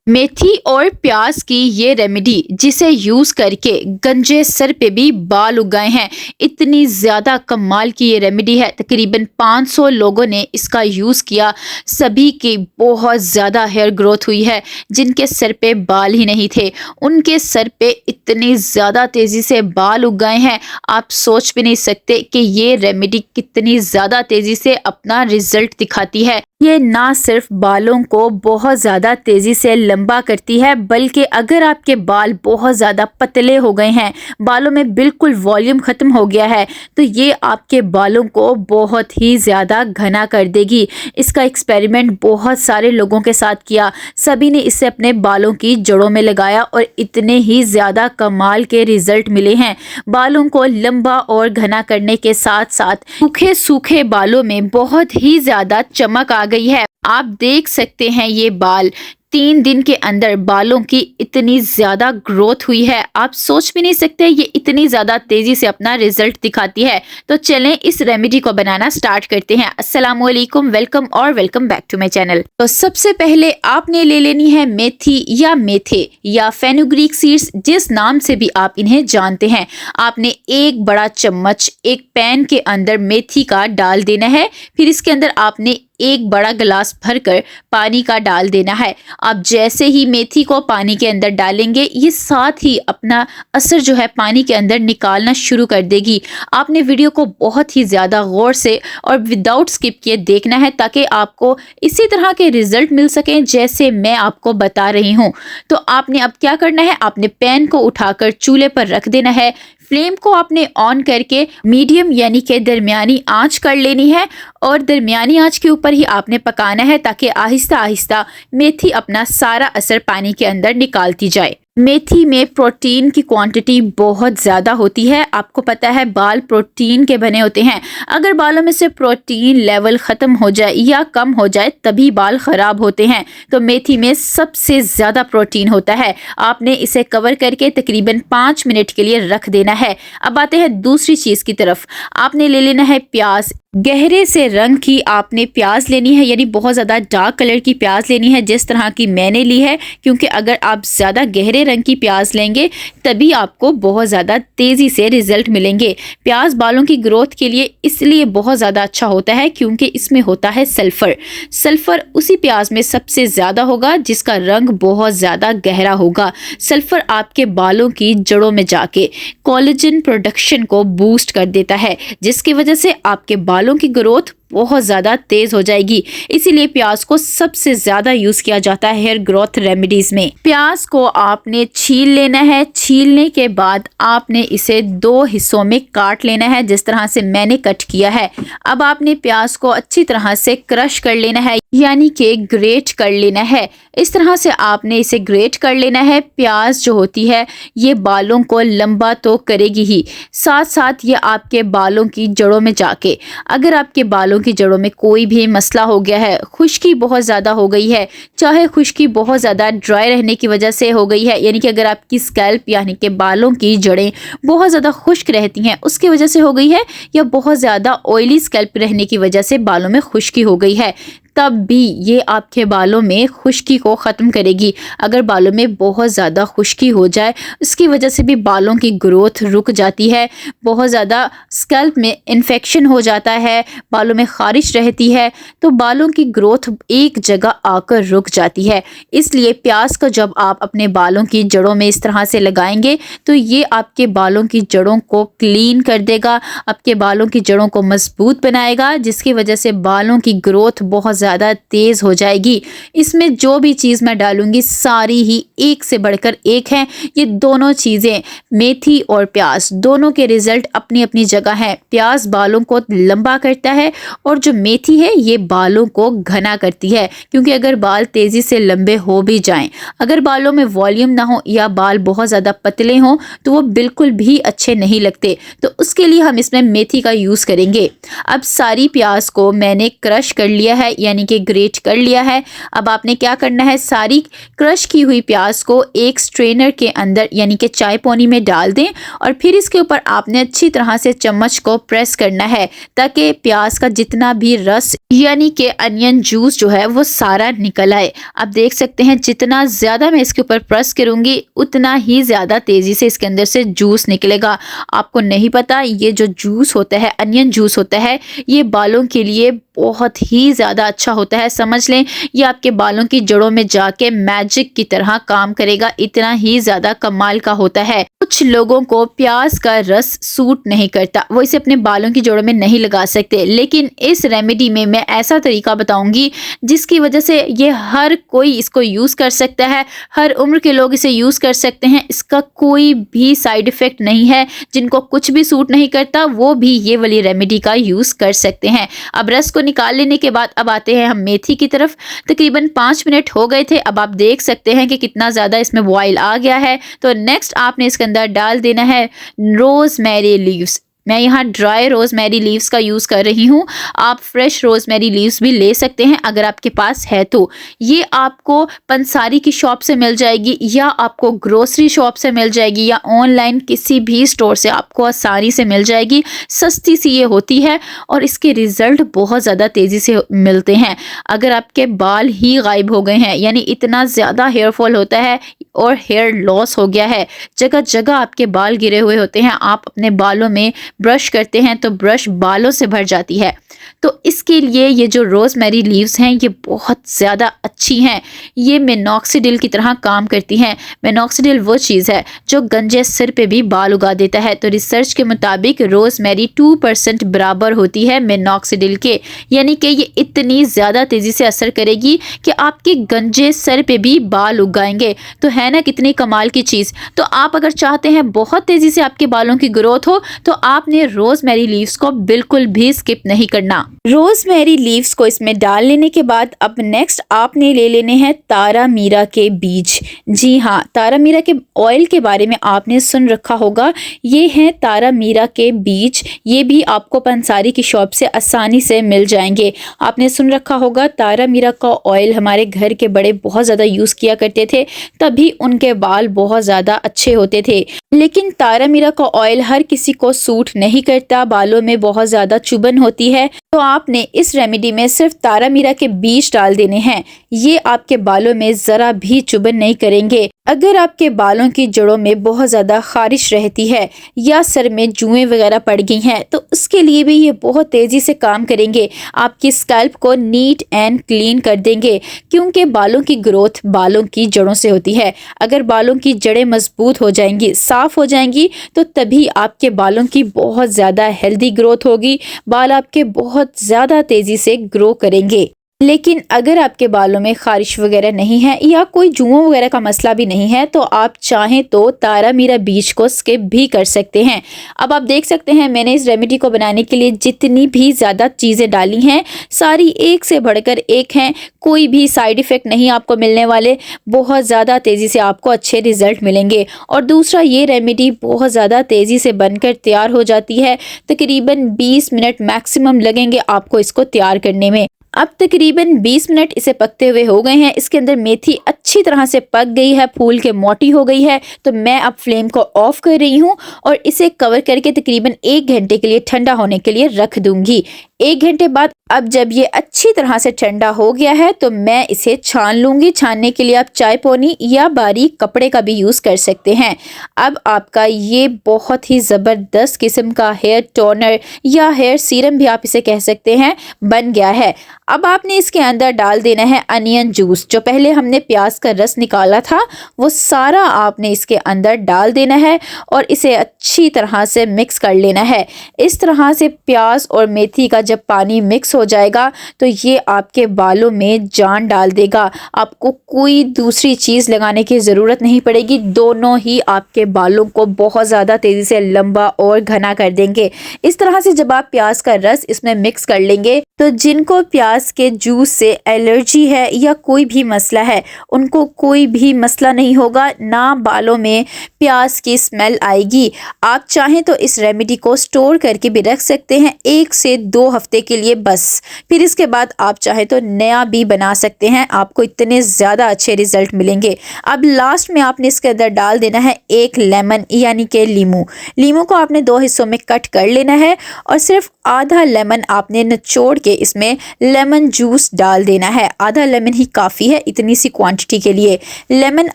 मेथी और प्याज की ये रेमेडी जिसे यूज करके गंजे सर पे भी बाल उग गए हैं। इतनी ज्यादा कमाल की ये रेमेडी है, तकरीबन 500 लोगों ने इसका यूज किया। सभी की बहुत ज्यादा हेयर ग्रोथ हुई है। जिनके सर पे बाल ही नहीं थे, उनके सर पे इतनी ज्यादा तेजी से बाल उग गए हैं। आप सोच भी नहीं सकते कि ये रेमेडी कितनी ज्यादा तेजी से अपना रिजल्ट दिखाती है। ये ना सिर्फ बालों को बहुत ज़्यादा तेज़ी से लंबा करती है, बल्कि अगर आपके बाल बहुत ज़्यादा पतले हो गए हैं, बालों में बिल्कुल वॉल्यूम ख़त्म हो गया है, तो ये आपके बालों को बहुत ही ज़्यादा घना कर देगी। इसका एक्सपेरिमेंट बहुत सारे लोगों के साथ किया, सभी ने इसे अपने बालों की जड़ों में लगाया और इतने ही ज़्यादा कमाल के रिजल्ट मिले हैं। बालों को लंबा और घना करने के साथ साथ सूखे सूखे बालों में बहुत ही ज़्यादा चमक आ गई है। आप देख सकते हैं ये बाल 3 दिन के अंदर बालों की इतनी ज्यादा ग्रोथ हुई है। आप सोच भी नहीं सकते ये इतनी ज्यादा तेजी से अपना रिजल्ट दिखाती है। तो चलें इस रेमेडी को बनाना स्टार्ट करते हैं। अस्सलामुअलैकुम, वेलकम और welcome back to my channel. तो सबसे पहले आपने ले लेनी है मेथी या मेथे या फेनुग्रीक सीड्स, जिस नाम से भी आप इन्हें जानते हैं। आपने एक बड़ा चम्मच एक पैन के अंदर मेथी का डाल देना है। फिर इसके अंदर आपने एक बड़ा गिलास भरकर पानी का डाल देना है। आप जैसे ही मेथी को पानी के अंदर डालेंगे, ये साथ ही अपना असर जो है पानी के अंदर निकालना शुरू कर देगी। आपने वीडियो को बहुत ही ज़्यादा गौर से और विदाउट स्किप किए देखना है, ताकि आपको इसी तरह के रिजल्ट मिल सकें जैसे मैं आपको बता रही हूँ। तो आपने अब क्या करना है, आपने पैन को उठाकर चूल्हे पर रख देना है। फ्लेम को आपने ऑन करके मीडियम यानी कि दरमियानी आंच कर लेनी है और दरमियानी आंच के ऊपर ही आपने पकाना है, ताकि आहिस्ता आहिस्ता मेथी अपना सारा असर पानी के अंदर निकालती जाए। मेथी में प्रोटीन की क्वांटिटी बहुत ज़्यादा होती है। आपको पता है बाल प्रोटीन के बने होते हैं। अगर बालों में से प्रोटीन लेवल ख़त्म हो जाए या कम हो जाए तभी बाल ख़राब होते हैं। तो मेथी में सबसे ज़्यादा प्रोटीन होता है। आपने इसे कवर करके तकरीबन 5 मिनट के लिए रख देना है। अब आते हैं दूसरी चीज़ की तरफ। आपने ले लेना है प्याज। गहरे से रंग की आपने प्याज लेनी है, यानी बहुत ज़्यादा डार्क कलर की प्याज लेनी है, जिस तरह की मैंने ली है। क्योंकि अगर आप ज़्यादा गहरे रंग की प्याज लेंगे तभी आपको बहुत ज़्यादा तेज़ी से रिजल्ट मिलेंगे। प्याज बालों की ग्रोथ के लिए इसलिए बहुत ज़्यादा अच्छा होता है क्योंकि इसमें होता है सल्फ़र। सल्फ़र उसी प्याज में सबसे ज़्यादा होगा जिसका रंग बहुत ज़्यादा गहरा होगा। सल्फ़र आपके बालों की जड़ों में जाके कोलेजन प्रोडक्शन को बूस्ट कर देता है, जिसकी वजह से आपके बालों की ग्रोथ बहुत ज़्यादा तेज हो जाएगी। इसीलिए प्याज को सबसे ज़्यादा यूज़ किया जाता है हेयर ग्रोथ रेमेडीज में। प्याज को आपने छील लेना है। छीलने के बाद आपने इसे 2 हिस्सों में काट लेना है, जिस तरह से मैंने कट किया है। अब आपने प्याज को अच्छी तरह से क्रश कर लेना है, यानी कि ग्रेट कर लेना है। इस तरह से आपने इसे ग्रेट कर लेना है। प्याज जो होती है ये बालों को लंबा तो करेगी ही, साथ साथ ये आपके बालों की जड़ों में जाके, अगर आपके बालों की जड़ों में कोई भी मसला हो गया है, खुश्की बहुत ज़्यादा हो गई है, चाहे खुश्की बहुत ज़्यादा ड्राई रहने की वजह से हो गई है, यानी कि अगर आपकी स्कैल्प यानी कि बालों की जड़ें बहुत ज़्यादा खुश्क रहती हैं उसकी वजह से हो गई है, या बहुत ज़्यादा ऑयली स्कैल्प रहने की वजह से बालों में खुश्की हो गई है, तब भी ये आपके बालों में खुश्की को ख़त्म करेगी। अगर बालों में बहुत ज़्यादा खुश्की हो जाए, इसकी वजह से भी बालों की ग्रोथ रुक जाती है, बहुत ज़्यादा स्कैल्प में इन्फेक्शन हो जाता है, बालों में ख़ारिश रहती है, तो बालों की ग्रोथ एक जगह आकर रुक जाती है। इसलिए प्याज का जब आप अपने बालों की जड़ों में इस तरह से लगाएंगे तो ये आपके बालों की जड़ों को क्लीन कर देगा, आपके बालों की जड़ों को मजबूत बनाएगा, जिसकी वजह से बालों की ग्रोथ बहुत ज़्यादा तेज़ हो जाएगी। इसमें जो भी चीज़ मैं डालूंगी सारी ही एक से बढ़कर एक हैं। ये दोनों चीज़ें, मेथी और प्याज, दोनों के रिजल्ट अपनी अपनी जगह हैं। प्याज बालों को लंबा करता है और जो मेथी है ये बालों को घना करती है। क्योंकि अगर बाल तेज़ी से लंबे हो भी जाएं, अगर बालों में वॉल्यूम ना हो या बाल बहुत ज़्यादा पतले हों तो वो बिल्कुल भी अच्छे नहीं लगते। तो उसके लिए हम इसमें मेथी का यूज़ करेंगे। अब सारी प्याज को मैंने क्रश कर लिया है, यानी यानी कि ग्रेट कर लिया है। अब आपने क्या करना है, सारी क्रश की हुई प्याज को एक स्ट्रेनर के अंदर यानी कि चाय पोनी में डाल दें और फिर इसके ऊपर आपने अच्छी तरह से चम्मच को प्रेस करना है ताकि प्याज का जितना भी रस यानी कि अनियन जूस जो है वो सारा निकल आए। आप देख सकते हैं जितना ज़्यादा मैं इसके ऊपर प्रेस करूँगी उतना ही ज़्यादा तेज़ी से इसके अंदर से जूस निकलेगा। आपको नहीं पता ये जो जूस होता है, अनियन जूस होता है, ये बालों के लिए बहुत ही ज़्यादा अच्छा होता है। समझ लें ये आपके बालों की जड़ों में जाके मैजिक की तरह काम करेगा, इतना ही ज़्यादा कमाल का होता है। कुछ लोगों को प्याज का रस सूट नहीं करता, वो इसे अपने बालों की जड़ों में नहीं लगा सकते, लेकिन इस रेमेडी में मैं ऐसा तरीका बताऊंगी जिसकी वजह से ये हर कोई इसको यूज़ कर सकता है, हर उम्र के लोग इसे यूज़ कर सकते हैं। इसका कोई भी साइड इफ़ेक्ट नहीं है। जिनको कुछ भी सूट नहीं करता वो भी ये वाली रेमेडी का यूज़ कर सकते हैं। अब रस को निकाल लेने के बाद अब आते हैं हम मेथी की तरफ। तकरीबन 5 मिनट हो गए थे। अब आप देख सकते हैं कि कितना ज़्यादा इसमें बॉयल आ गया है। तो नेक्स्ट आपने इसके अंदर डाल देना है रोज़मेरी लीव्स। मैं यहाँ ड्राई रोज़मेरी लीव्स का यूज़ कर रही हूँ, आप फ्रेश रोज़मेरी लीव्स भी ले सकते हैं अगर आपके पास है तो। ये आपको पंसारी की शॉप से मिल जाएगी या आपको ग्रोसरी शॉप से मिल जाएगी या ऑनलाइन किसी भी स्टोर से आपको आसानी से मिल जाएगी। सस्ती सी ये होती है और इसके रिज़ल्ट बहुत ज़्यादा तेज़ी से मिलते हैं। अगर आपके बाल ही गायब हो गए हैं यानी इतना ज़्यादा हेयर फॉल होता है और हेयर लॉस हो गया है, जगह जगह आपके बाल गिरे हुए होते हैं, आप अपने बालों में ब्रश करते हैं तो ब्रश बालों से भर जाती है, तो इसके लिए ये जो रोज़मेरी लीव्स हैं ये बहुत ज़्यादा अच्छी हैं। ये मिनॉक्सिडिल की तरह काम करती हैं। मिनॉक्सिडिल वो चीज़ है जो गंजे सिर पे भी बाल उगा देता है। तो रिसर्च के मुताबिक रोज़मेरी 2% बराबर होती है मिनॉक्सिडिल के, यानी कि ये इतनी ज़्यादा तेज़ी से असर करेगी कि आपके गंजे सर पे भी बाल उगाएंगे। तो है ना कितनी कमाल की चीज़। तो आप अगर चाहते हैं बहुत तेज़ी से आपके बालों की ग्रोथ हो तो आपने रोज़मेरी लीव्स को बिल्कुल भी स्किप नहीं करना। रोज़मेरी लीव्स को इसमें डाल लेने के बाद अब नेक्स्ट आपने ले लेने हैं तारा मीरा के बीज। जी हाँ, तारा मीरा के ऑयल के बारे में आपने सुन रखा होगा। ये हैं तारा मीरा के बीज, ये भी आपको पंसारी की शॉप से आसानी से मिल जाएंगे। आपने सुन रखा होगा तारा मीरा का ऑयल हमारे घर के बड़े बहुत ज़्यादा यूज़ किया करते थे, तभी उनके बाल बहुत ज़्यादा अच्छे होते थे। लेकिन तारा मीरा का ऑयल हर किसी को सूट नहीं करता, बालों में बहुत ज़्यादा चुभन होती है। तो आपने इस रेमेडी में सिर्फ तारा मीरा के बीज डाल देने हैं। ये आपके बालों में ज़रा भी चुभन नहीं करेंगे। अगर आपके बालों की जड़ों में बहुत ज़्यादा खारिश रहती है या सर में जुएं वगैरह पड़ गई हैं तो उसके लिए भी ये बहुत तेज़ी से काम करेंगे। आपकी स्कैल्प को नीट एंड क्लीन कर देंगे, क्योंकि बालों की ग्रोथ बालों की जड़ों से होती है। अगर बालों की जड़ें मजबूत हो जाएंगी, साफ़ हो जाएंगी, तो तभी आपके बालों की बहुत ज़्यादा हेल्दी ग्रोथ होगी। बाल आपके बहुत ज़्यादा तेज़ी से ग्रो करेंगे। लेकिन अगर आपके बालों में खारिश वगैरह नहीं है या कोई जुओं वगैरह का मसला भी नहीं है तो आप चाहें तो तारा मीरा बीज को स्किप भी कर सकते हैं। अब आप देख सकते हैं मैंने इस रेमेडी को बनाने के लिए जितनी भी ज़्यादा चीज़ें डाली हैं सारी एक से बढ़कर एक हैं। कोई भी साइड इफ़ेक्ट नहीं आपको मिलने वाले, बहुत ज़्यादा तेज़ी से आपको अच्छे रिजल्ट मिलेंगे। और दूसरा, ये रेमेडी बहुत ज़्यादा तेज़ी से बनकर तैयार हो जाती है। तकरीबन 20 मिनट मैक्सिमम लगेंगे आपको इसको तैयार करने में। अब तकरीबन 20 मिनट इसे पकते हुए हो गए हैं। इसके अंदर मेथी अच्छी तरह से पक गई है, फूल के मोटी हो गई है। तो मैं अब फ्लेम को ऑफ कर रही हूँ और इसे कवर करके तकरीबन 1 घंटे के लिए ठंडा होने के लिए रख दूंगी। 1 घंटे बाद अब जब ये अच्छी तरह से ठंडा हो गया है तो मैं इसे छान लूँगी। छानने के लिए आप चाय पोनी या बारीक कपड़े का भी यूज़ कर सकते हैं। अब आपका ये बहुत ही ज़बरदस्त किस्म का हेयर टोनर या हेयर सीरम भी आप इसे कह सकते हैं बन गया है। अब आपने इसके अंदर डाल देना है अनियन जूस। जो पहले हमने प्याज का रस निकाला था वो सारा आपने इसके अंदर डाल देना है और इसे अच्छी तरह से मिक्स कर लेना है। इस तरह से प्याज और मेथी का जब पानी मिक्स हो जाएगा तो ये आपके बालों में जान डाल देगा। आपको कोई दूसरी चीज़ लगाने की ज़रूरत नहीं पड़ेगी। दोनों ही आपके बालों को बहुत ज़्यादा तेज़ी से लंबा और घना कर देंगे। इस तरह से जब आप प्याज का रस इसमें मिक्स कर लेंगे तो जिनको प्याज के जूस से एलर्जी है या कोई भी मसला है उनको कोई भी मसला नहीं होगा, ना बालों में प्याज की स्मेल आएगी। आप चाहें तो इस रेमेडी को स्टोर करके भी रख सकते हैं। 1 से 2 हफ्ते के लिए बस। फिर इसके बाद आप चाहे तो नया भी बना सकते हैं, आपको इतने ज़्यादा अच्छे रिजल्ट मिलेंगे। अब लास्ट में आपने इसके अंदर डाल देना है एक लेमन यानी कि लीमू को आपने 2 हिस्सों में कट कर लेना है और सिर्फ आधा लेमन आपने निचोड़ के इसमें लेमन जूस डाल देना है। आधा लेमन ही काफ़ी है इतनी सी क्वांटिटी के लिए। लेमन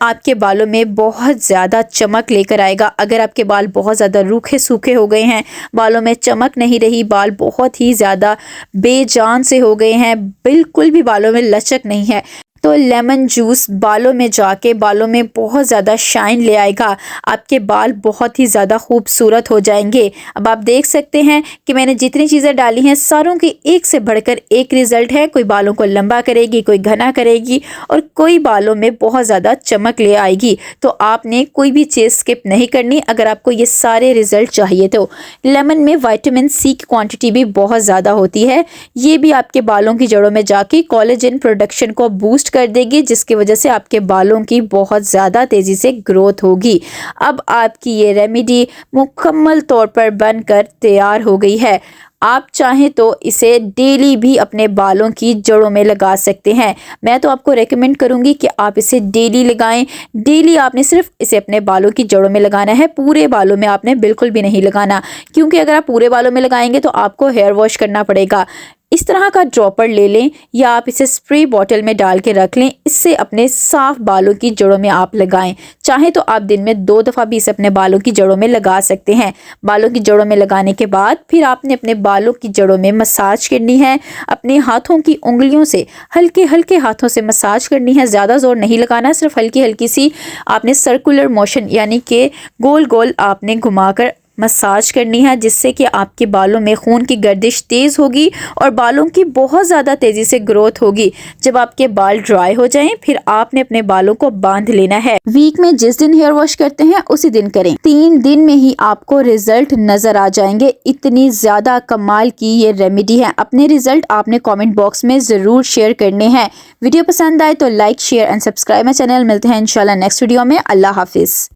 आपके बालों में बहुत ज़्यादा चमक लेकर आएगा। अगर आपके बाल बहुत ज़्यादा रूखे सूखे हो गए हैं, बालों में चमक नहीं रही, बाल बहुत ही ज़्यादा बेजान से हो गए हैं, बिल्कुल भी बालों में लचक नहीं है, तो लेमन जूस बालों में जाके बालों में बहुत ज़्यादा शाइन ले आएगा। आपके बाल बहुत ही ज़्यादा खूबसूरत हो जाएंगे। अब आप देख सकते हैं कि मैंने जितनी चीज़ें डाली हैं सारों की एक से बढ़कर एक रिज़ल्ट है। कोई बालों को लंबा करेगी, कोई घना करेगी और कोई बालों में बहुत ज़्यादा चमक ले आएगी। तो आपने कोई भी चीज़ स्किप नहीं करनी अगर आपको ये सारे रिज़ल्ट चाहिए। तो लेमन में विटामिन सी की क्वान्टिटी भी बहुत ज़्यादा होती है। ये भी आपके बालों की जड़ों में जाके कोलेजन प्रोडक्शन को बूस्ट कर देगी, जिसकी वजह से आपके बालों की बहुत ज़्यादा तेज़ी से ग्रोथ होगी। अब आपकी ये रेमेडी मुकम्मल तौर पर बनकर तैयार हो गई है। आप चाहें तो इसे डेली भी अपने बालों की जड़ों में लगा सकते हैं। मैं तो आपको रेकमेंड करूंगी कि आप इसे डेली लगाएं। डेली आपने सिर्फ इसे अपने बालों की जड़ों में लगाना है, पूरे बालों में आपने बिल्कुल भी नहीं लगाना, क्योंकि अगर आप पूरे बालों में लगाएंगे तो आपको हेयर वॉश करना पड़ेगा। इस तरह का ड्रॉपर ले लें या आप इसे स्प्रे बॉटल में डाल के रख लें। इससे अपने साफ बालों की जड़ों में आप लगाएं। चाहे तो आप दिन में 2 दफ़ा भी इसे अपने बालों की जड़ों में लगा सकते हैं। बालों की जड़ों में लगाने के बाद फिर आपने अपने बालों की जड़ों में मसाज करनी है। अपने हाथों की उंगलियों से हल्के हल्के हाथों से मसाज करनी है, ज़्यादा जोर नहीं लगाना, सिर्फ हल्की हल्की सी आपने सर्कुलर मोशन यानी कि गोल गोल आपने घुमाकर मसाज करनी है, जिससे कि आपके बालों में खून की गर्दिश तेज़ होगी और बालों की बहुत ज़्यादा तेज़ी से ग्रोथ होगी। जब आपके बाल ड्राई हो जाएं फिर आपने अपने बालों को बांध लेना है। वीक में जिस दिन हेयर वॉश करते हैं उसी दिन करें। 3 दिन में ही आपको रिजल्ट नज़र आ जाएंगे। इतनी ज़्यादा कमाल की ये रेमेडी है। अपने रिजल्ट आपने कॉमेंट बॉक्स में ज़रूर शेयर करने हैं। वीडियो पसंद आए तो like, share and subscribe my channel. मिलते हैं इंशाल्लाह नेक्स्ट वीडियो में। अल्लाह हाफिज़।